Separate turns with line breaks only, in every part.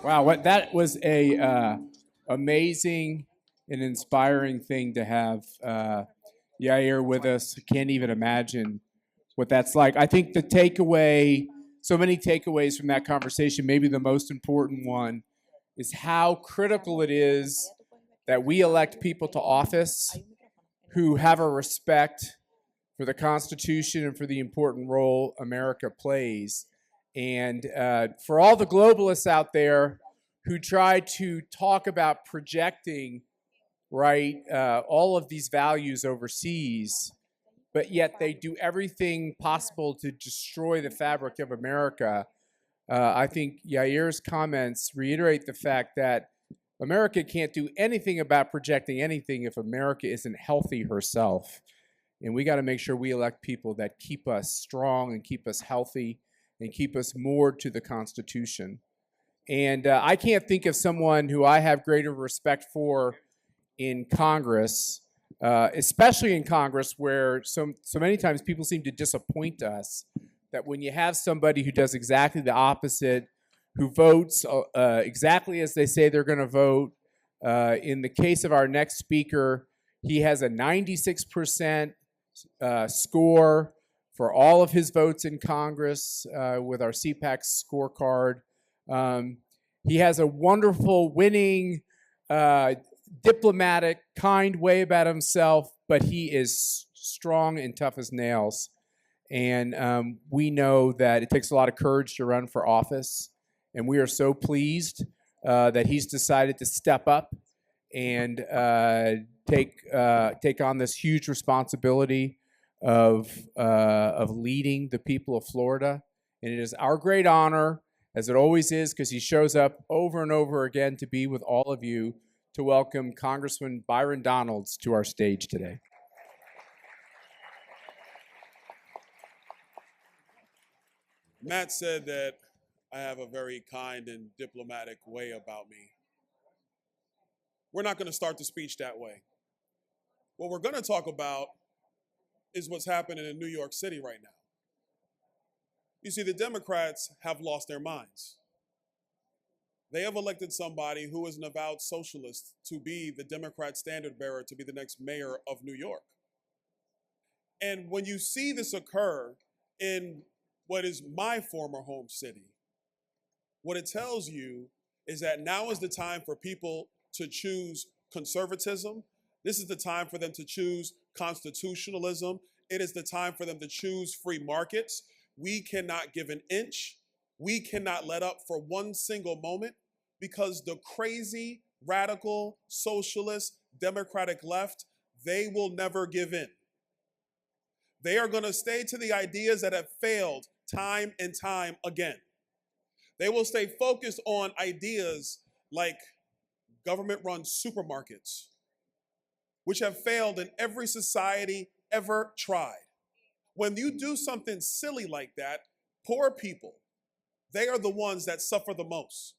Wow, what that was a amazing and inspiring thing to have Yair with us. I can't even imagine what that's like. I think the takeaway, so many takeaways from that conversation, maybe the most important one is how critical it is that we elect people to office who have a respect for the Constitution and for the important role America plays. And for all the globalists out there who try to talk about projecting, right, all of these values overseas, but yet they do everything possible to destroy the fabric of America, I think Yair's comments reiterate the fact that America can't do anything about projecting anything if America isn't healthy herself. And we got to make sure we elect people that keep us strong and keep us healthy and keep us moored to the Constitution. And I can't think of someone who I have greater respect for in Congress, especially in Congress, where so many times people seem to disappoint us, that when you have somebody who does exactly the opposite, who votes exactly as they say they're going to vote. In the case of our next speaker, he has a 96% score for all of his votes in Congress with our CPAC scorecard. He has a wonderful, winning, diplomatic, kind way about himself, but he is strong and tough as nails. And we know that it takes a lot of courage to run for office. And we are so pleased that he's decided to step up and take on this huge responsibility of leading the people of Florida. And it is our great honor, as it always is, because he shows up over and over again to be with all of you, to welcome Congressman Byron Donalds to our stage today.
Matt said that I have a very kind and diplomatic way about me. We're not going to start the speech that way. What we're going to talk about is what's happening in New York City right now. You see, the Democrats have lost their minds. They have elected somebody who is an avowed socialist to be the Democrat standard bearer, to be the next mayor of New York. And when you see this occur in what is my former home city, what it tells you is that now is the time for people to choose conservatism. This is the time for them to choose constitutionalism. It is the time for them to choose free markets. We cannot give an inch. We cannot let up for one single moment, because the crazy, radical, socialist, democratic left, they will never give in. They are going to stay to the ideas that have failed time and time again. They will stay focused on ideas like government-run supermarkets, which have failed in every society ever tried. When you do something silly like that, poor people, they are the ones that suffer the most.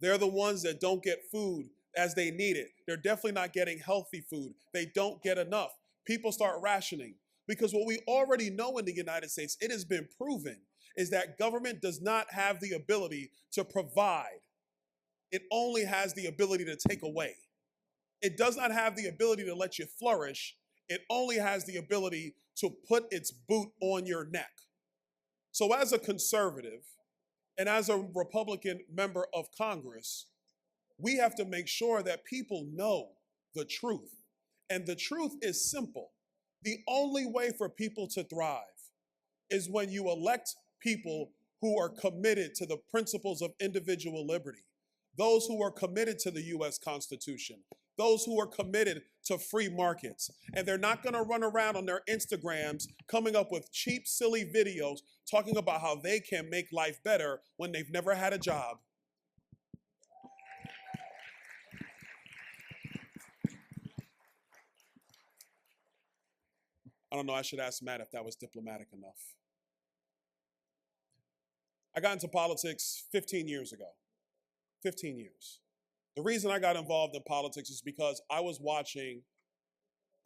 They're the ones that don't get food as they need it. They're definitely not getting healthy food. They don't get enough. People start rationing, because what we already know in the United States, it has been proven, is that government does not have the ability to provide. It only has the ability to take away. It does not have the ability to let you flourish. It only has the ability to put its boot on your neck. So as a conservative and as a Republican member of Congress, we have to make sure that people know the truth. And the truth is simple. The only way for people to thrive is when you elect people who are committed to the principles of individual liberty, those who are committed to the U.S. Constitution, those who are committed to free markets. And they're not going to run around on their Instagrams coming up with cheap, silly videos talking about how they can make life better when they've never had a job. I don't know, I should ask Matt if that was diplomatic enough. I got into politics 15 years ago. 15 years. The reason I got involved in politics is because I was watching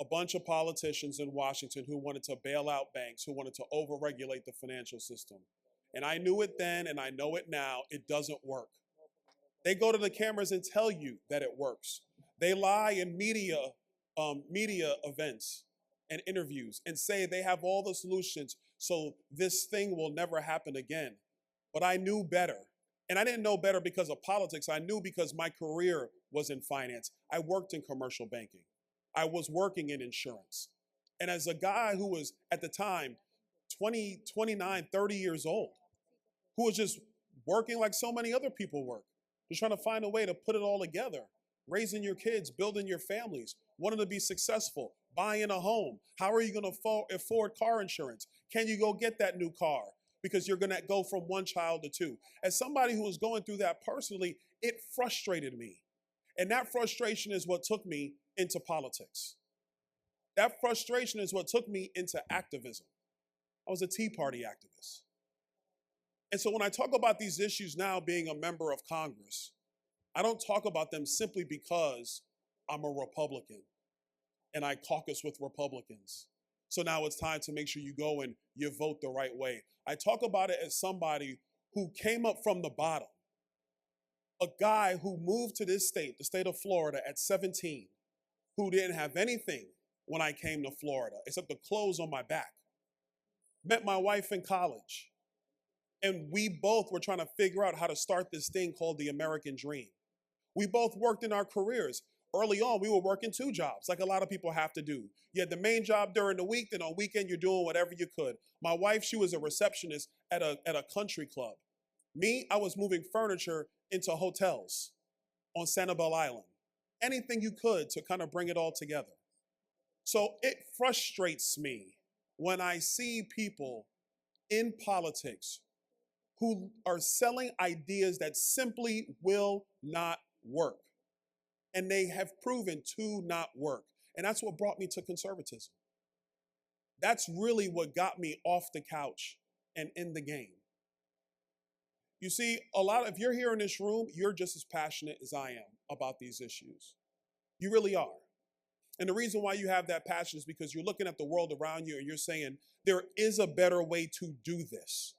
a bunch of politicians in Washington who wanted to bail out banks, who wanted to overregulate the financial system. And I knew it then and I know it now, it doesn't work. They go to the cameras and tell you that it works. They lie in media events and interviews and say they have all the solutions so this thing will never happen again. But I knew better. And I didn't know better because of politics. I knew because my career was in finance. I worked in commercial banking. I was working in insurance. And as a guy who was at the time 20, 29, 30 years old, who was just working like so many other people work, just trying to find a way to put it all together, raising your kids, building your families, wanting to be successful, buying a home. How are you going to afford car insurance? Can you go get that new car? Because you're going to go from one child to two. As somebody who was going through that personally, it frustrated me. And that frustration is what took me into politics. That frustration is what took me into activism. I was a Tea Party activist. And so when I talk about these issues now being a member of Congress, I don't talk about them simply because I'm a Republican and I caucus with Republicans. So now it's time to make sure you go and you vote the right way. I talk about it as somebody who came up from the bottom, a guy who moved to this state, the state of Florida, at 17, who didn't have anything when I came to Florida except the clothes on my back. Met my wife in college, and we both were trying to figure out how to start this thing called the American dream. We both worked in our careers. Early on, we were working 2 jobs, like a lot of people have to do. You had the main job during the week, then on weekend, you're doing whatever you could. My wife, she was a receptionist at a country club. Me, I was moving furniture into hotels on Sanibel Island. Anything you could to kind of bring it all together. So it frustrates me when I see people in politics who are selling ideas that simply will not work. And they have proven to not work. And that's what brought me to conservatism. That's really what got me off the couch and in the game. You see, if you're here in this room, you're just as passionate as I am about these issues. You really are. And the reason why you have that passion is because you're looking at the world around you and you're saying, there is a better way to do this.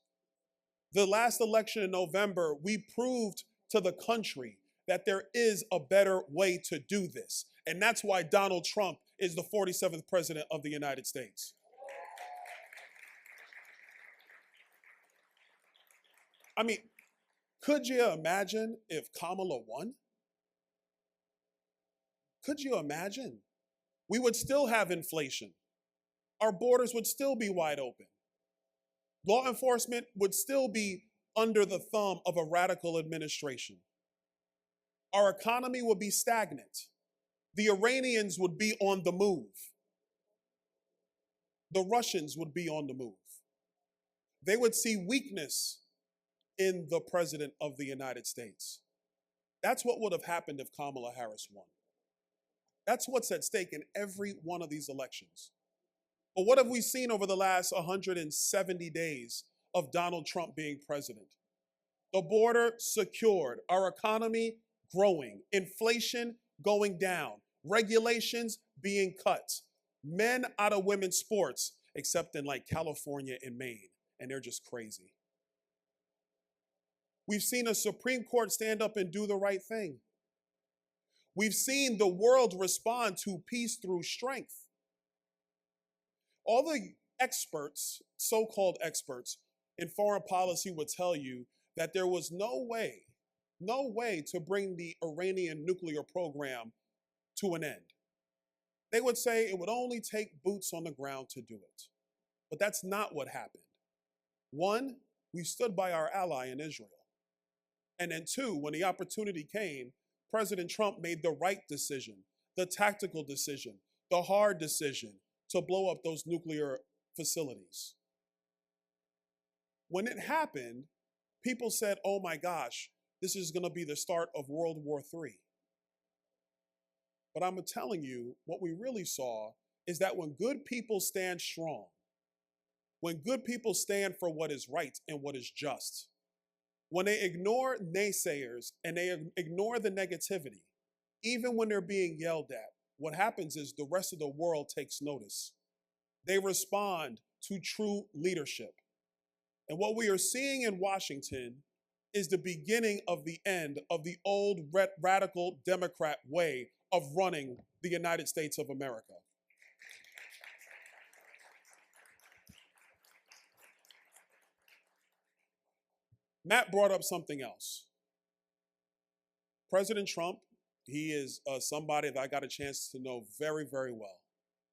The last election in November, we proved to the country that there is a better way to do this. And that's why Donald Trump is the 47th president of the United States. I mean, could you imagine if Kamala won? Could you imagine? We would still have inflation. Our borders would still be wide open. Law enforcement would still be under the thumb of a radical administration. Our economy would be stagnant. The Iranians would be on the move. The Russians would be on the move. They would see weakness in the president of the United States. That's what would have happened if Kamala Harris won. That's what's at stake in every one of these elections. But what have we seen over the last 170 days of Donald Trump being president? The border secured, our economy growing, inflation going down, regulations being cut, men out of women's sports, except in like California and Maine, and they're just crazy. We've seen a Supreme Court stand up and do the right thing. We've seen the world respond to peace through strength. All the experts, so-called experts in foreign policy would tell you that there was no way to bring the Iranian nuclear program to an end. They would say it would only take boots on the ground to do it. But that's not what happened. 1, we stood by our ally in Israel. And then 2, when the opportunity came, President Trump made the right decision, the tactical decision, the hard decision to blow up those nuclear facilities. When it happened, people said, oh my gosh, this is going to be the start of World War III. But I'm telling you, what we really saw is that when good people stand strong, when good people stand for what is right and what is just, when they ignore naysayers and they ignore the negativity, even when they're being yelled at, what happens is the rest of the world takes notice. They respond to true leadership. And what we are seeing in Washington is the beginning of the end of the old radical Democrat way of running the United States of America. Matt brought up something else. President Trump, he is somebody that I got a chance to know very, very well.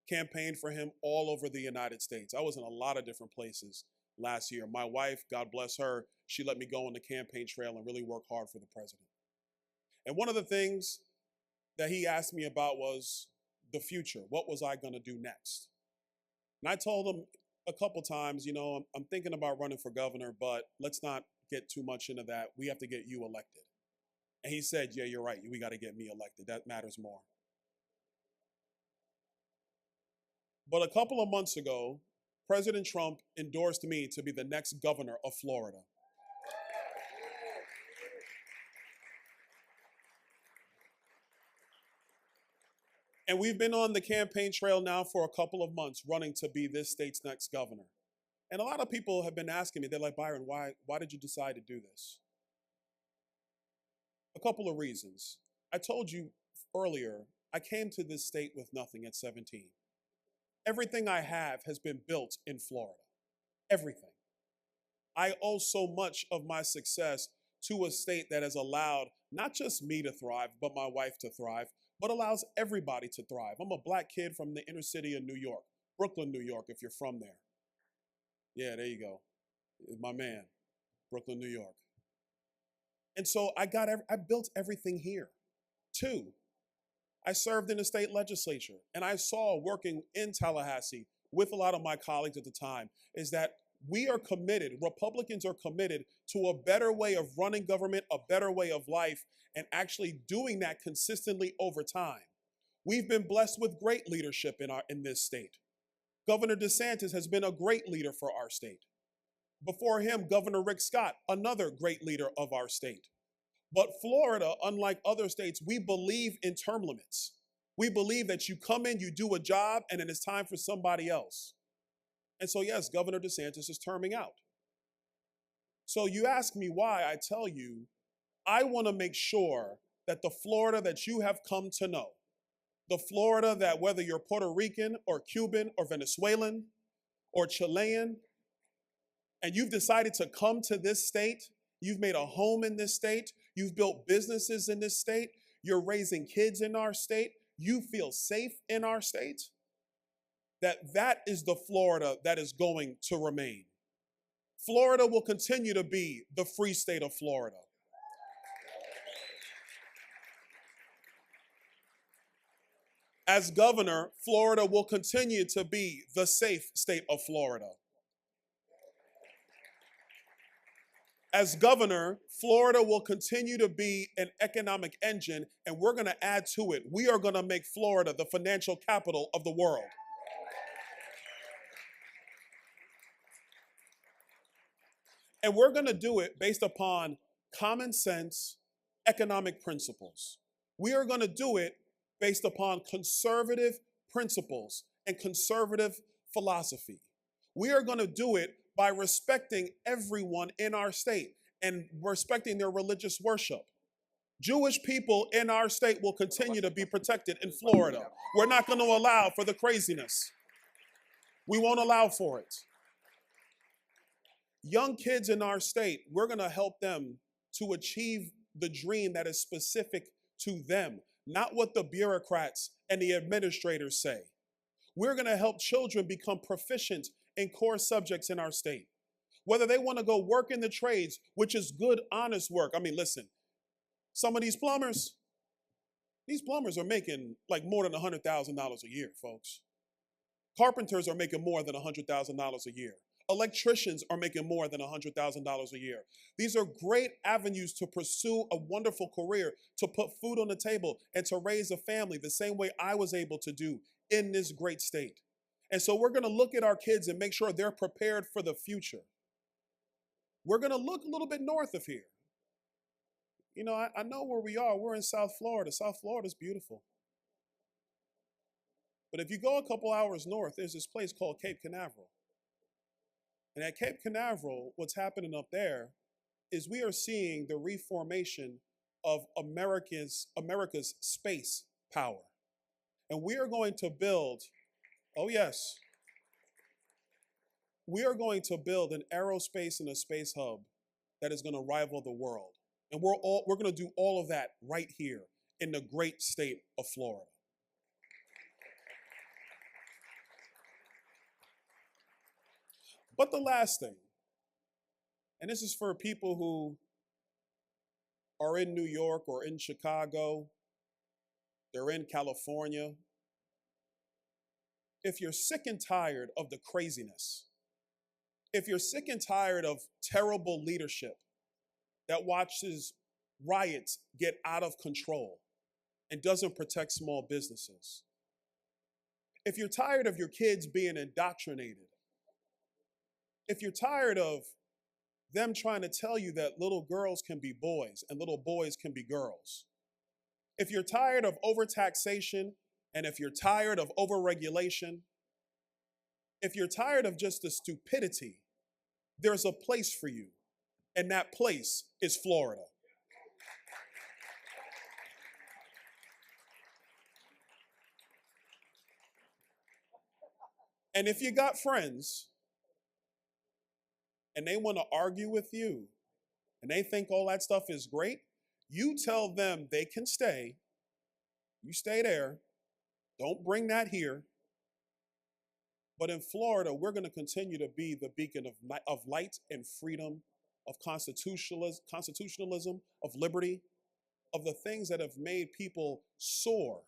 Campaigned for him all over the United States. I was in a lot of different places last year. My wife, God bless her, she let me go on the campaign trail and really work hard for the president. And one of the things that he asked me about was the future. What was I going to do next? And I told him a couple times, you know, I'm thinking about running for governor, but let's not get too much into that. We have to get you elected. And he said, yeah, you're right. We got to get me elected. That matters more. But a couple of months ago, President Trump endorsed me to be the next governor of Florida. And we've been on the campaign trail now for a couple of months running to be this state's next governor. And a lot of people have been asking me, they're like, Byron, why did you decide to do this? A couple of reasons. I told you earlier, I came to this state with nothing at 17. Everything I have has been built in Florida. Everything. I owe so much of my success to a state that has allowed not just me to thrive, but my wife to thrive, but allows everybody to thrive. I'm a black kid from the inner city of New York, Brooklyn, New York, if you're from there. Yeah, there you go. My man, Brooklyn, New York. And so I built everything here. Two, I served in the state legislature, and I saw working in Tallahassee with a lot of my colleagues at the time is that we are committed, Republicans are committed to a better way of running government, a better way of life, and actually doing that consistently over time. We've been blessed with great leadership in this state. Governor DeSantis has been a great leader for our state. Before him, Governor Rick Scott, another great leader of our state. But Florida, unlike other states, we believe in term limits. We believe that you come in, you do a job, and then it's time for somebody else. And so, yes, Governor DeSantis is terming out. So you ask me why, I tell you, I want to make sure that the Florida that you have come to know, the Florida that whether you're Puerto Rican or Cuban or Venezuelan or Chilean, and you've decided to come to this state, you've made a home in this state, you've built businesses in this state, you're raising kids in our state, you feel safe in our state, that is the Florida that is going to remain. Florida will continue to be the free state of Florida. As governor, Florida will continue to be the safe state of Florida. As governor, Florida will continue to be an economic engine, and we're going to add to it. We are going to make Florida the financial capital of the world. And we're going to do it based upon common sense economic principles. We are going to do it based upon conservative principles and conservative philosophy. We are going to do it by respecting everyone in our state and respecting their religious worship. Jewish people in our state will continue to be protected in Florida. We're not going to allow for the craziness. We won't allow for it. Young kids in our state, we're going to help them to achieve the dream that is specific to them, not what the bureaucrats and the administrators say. We're going to help children become proficient in core subjects in our state. Whether they want to go work in the trades, which is good, honest work. I mean, listen, some of these plumbers are making like more than $100,000 a year, folks. Carpenters are making more than $100,000 a year. Electricians are making more than $100,000 a year. These are great avenues to pursue a wonderful career, to put food on the table, and to raise a family the same way I was able to do in this great state. And so we're going to look at our kids and make sure they're prepared for the future. We're going to look a little bit north of here. You know, I know where we are. We're in South Florida. South Florida is beautiful. But if you go a couple hours north, there's this place called Cape Canaveral. And at Cape Canaveral, what's happening up there is we are seeing the reformation of America's space power. And we are going to build, oh yes, we are going to build an aerospace and a space hub that is going to rival the world. And we're going to do all of that right here in the great state of Florida. But the last thing, and this is for people who are in New York or in Chicago, they're in California. If you're sick and tired of the craziness, if you're sick and tired of terrible leadership that watches riots get out of control and doesn't protect small businesses, if you're tired of your kids being indoctrinated, if you're tired of them trying to tell you that little girls can be boys and little boys can be girls, if you're tired of overtaxation and if you're tired of overregulation, if you're tired of just the stupidity, there's a place for you, and that place is Florida. And if you got friends and they want to argue with you and they think all that stuff is great, you tell them they can stay. You stay there. Don't bring that here. But in Florida, we're going to continue to be the beacon of light and freedom, of constitutionalism, of liberty, of the things that have made people soar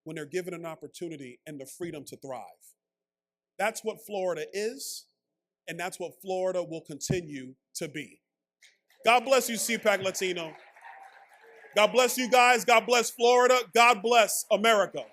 when they're given an opportunity and the freedom to thrive. That's what Florida is, and that's what Florida will continue to be. God bless you, CPAC Latino. God bless you guys. God bless Florida. God bless America.